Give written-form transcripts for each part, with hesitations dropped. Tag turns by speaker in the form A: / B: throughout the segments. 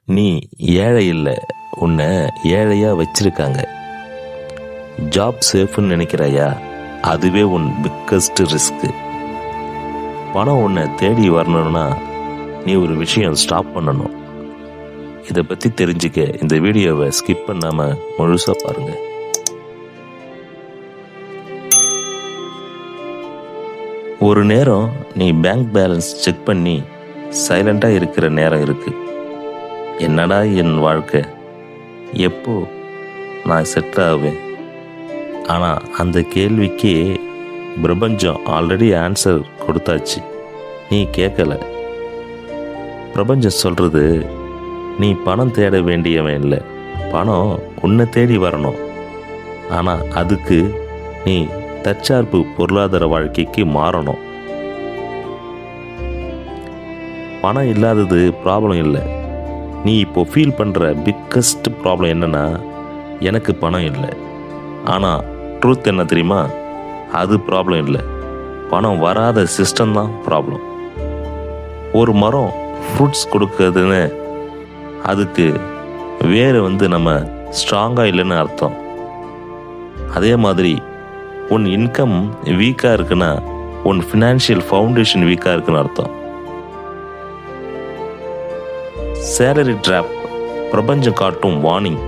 A: நீ ஏழை இல்லை, உன்னை ஏழையாக வச்சிருக்காங்க. ஜாப் சேஃப்னு நினைக்கிறாயா? அதுவே உன் பிக்கஸ்ட் ரிஸ்க்கு. பணம் உன்னை தேடி வரணும்னா நீ ஒரு விஷயம் ஸ்டாப் பண்ணணும். இதை பற்றி தெரிஞ்சுக்க இந்த வீடியோவை ஸ்கிப் பண்ணாமல் முழுசாக பாருங்கள். ஒரு நேரம் நீ பேங்க் பேலன்ஸ் செக் பண்ணி சைலண்டாக இருக்கிற நேரம் இருக்குது. என்னடா என் வாழ்க்கை, எப்போ நான் செட்டில் ஆவேன்? ஆனால் அந்த கேள்விக்கே பிரபஞ்சம் ஆல்ரெடி ஆன்சர் கொடுத்தாச்சு. நீ கேட்கல. பிரபஞ்சம் சொல்கிறது, நீ பணம் தேட வேண்டியவன் இல்லை, பணம் உன்னை தேடி வரணும். ஆனால் அதுக்கு நீ தற்சார்பு பொருளாதார வாழ்க்கைக்கு மாறணும். பணம் இல்லாதது ப்ராப்ளம் இல்லை. நீ இப்போ ஃபீல் பண்ணுற பிக்கஸ்ட் ப்ராப்ளம் என்னன்னா, எனக்கு பணம் இல்லை. ஆனால் ட்ரூத் என்ன தெரியுமா? அது ப்ராப்ளம் இல்லை, பணம் வராத சிஸ்டம் தான் ப்ராப்ளம். ஒரு மரம் ஃப்ரூட்ஸ் கொடுக்குறதுன்னு அதுக்கு வேறு நம்ம ஸ்ட்ராங்காக இல்லைன்னு அர்த்தம். அதே மாதிரி உன் இன்கம் வீக்காக இருக்குன்னா உன் ஃபினான்ஷியல் ஃபவுண்டேஷன் வீக்காக இருக்குன்னு அர்த்தம். சேலரி ட்ராப் பிரபஞ்சம் காட்டும் வார்னிங்.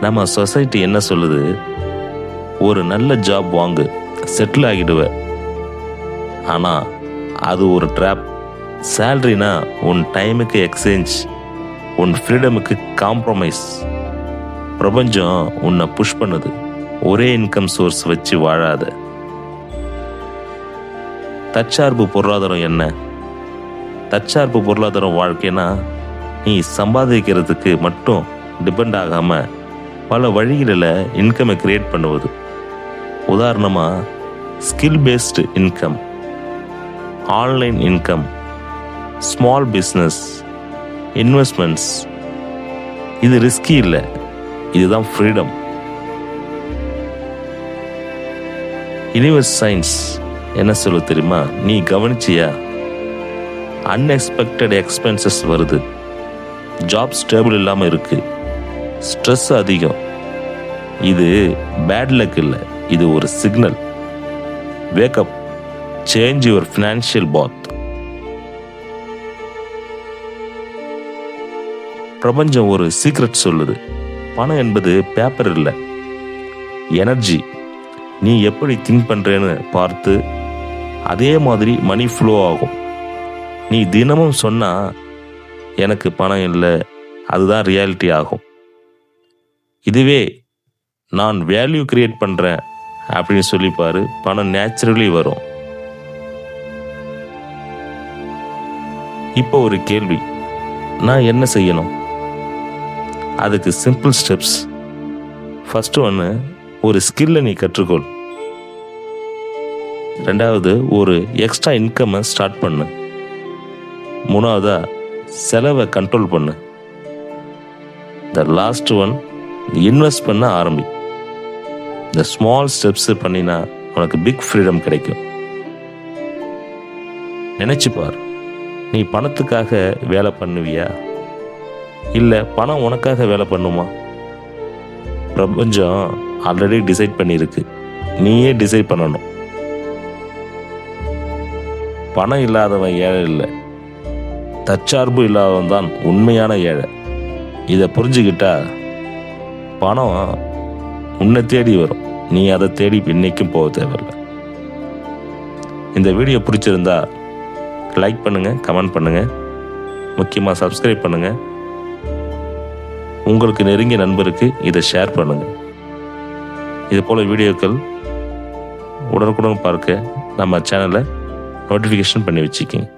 A: நம்ம சொசைட்டி என்ன சொல்லுது? ஒரு நல்ல ஜாப் வாங்கு, செட்டில் ஆகிடுவ. ஆனால் அது ஒரு ட்ராப். சேலரினா உன் டைமுக்கு எக்ஸ்சேஞ்ச், உன் ஃப்ரீடமுக்கு காம்ப்ரமைஸ். பிரபஞ்சம் உன்னை புஷ் பண்ணுது, ஒரே இன்கம் சோர்ஸ் வச்சு வாழாத. தற்சார்பு பொருளாதாரம் என்ன? தற்சார்பு பொருளாதாரம் வாழ்க்கைனா நீ சம்பாதிக்கிறதுக்கு மட்டும் டிபெண்ட் ஆகாம பல வழிகளில் இன்கமை கிரியேட் பண்ணுவது. உதாரணமாக skill based income, online income, small business, investments. இது ரிஸ்கி இல்லை, இதுதான் ஃப்ரீடம். யூனிவர்ஸ் சயின்ஸ் என்ன சொல்ல தெரியுமா? நீ கவனிச்சியா? அன்எக்ஸ்பெக்டட் எக்ஸ்பென்சஸ் வருது, ஜாப் ஸ்டேபிள் இல்லாமல் இருக்கு, ஸ்ட்ரெஸ் அதிகம். இது பேட் லக் இல்லை, இது ஒரு signal. Wake up, change your financial path. பிரபஞ்சம் ஒரு சீக்ரெட் சொல்லுது. பணம் என்பது பேப்பர் இல்லை, எனர்ஜி. நீ எப்படி திங்க் பண்ணுறேன்னு பார்த்து அதே மாதிரி மணி ஃப்ளோ ஆகும். நீ தினமும் சொன்னால் எனக்கு பணம் இல்லை, அதுதான் ரியாலிட்டி ஆகும். இதுவே நான் வேல்யூ கிரியேட் பண்ணுறேன் அப்படின்னு சொல்லிப்பாரு, பணம் நேச்சுரலி வரும். இப்போ ஒரு கேள்வி, நான் என்ன செய்யணும்? அதுக்கு சிம்பிள் ஸ்டெப்ஸ். ஃபர்ஸ்ட் ஒன்று, ஒரு ஸ்கில்லை நீ கற்றுக்கொள். ரெண்டாவது, ஒரு எக்ஸ்ட்ரா இன்கம்மை ஸ்டார்ட் பண்ணு. மூணாவதா, செலவை கண்ட்ரோல் பண்ணு. த லாஸ்ட் ஒன், இன்வெஸ்ட் பண்ண ஆரம்பி. இந்த ஸ்மால் ஸ்டெப்ஸ் பண்ணினா உனக்கு பிக் ஃப்ரீடம் கிடைக்கும். நினைச்சு பார், நீ பணத்துக்காக வேலை பண்ணுவியா, இல்லை பணம் உனக்காக வேலை பண்ணுமா? பிரபஞ்சம் ஆல்ரெடி டிசைட் பண்ணியிருக்கு, நீயே டிசைட் பண்ணணும். பணம் இல்லாதவன் ஏழை இல்லை, தற்சார்பு இல்லாதவன் தான் உண்மையான ஏழை. இதை புரிஞ்சுக்கிட்டா பணம் உன்னை தேடி வரும், நீ அதை தேடி இன்னைக்கும் போக தேவையில்லை. இந்த வீடியோ பிடிச்சிருந்தா லைக் பண்ணுங்கள், கமெண்ட் பண்ணுங்கள், முக்கியமாக சப்ஸ்கிரைப் பண்ணுங்கள். உங்களுக்கு நெருங்கிய நண்பருக்கு இதை ஷேர் பண்ணுங்கள். இது போல் வீடியோக்கள் உடனுக்குடன் பார்க்க நம்ம சேனலை நோட்டிஃபிகேஷன் பண்ணி வச்சுக்கிங்க.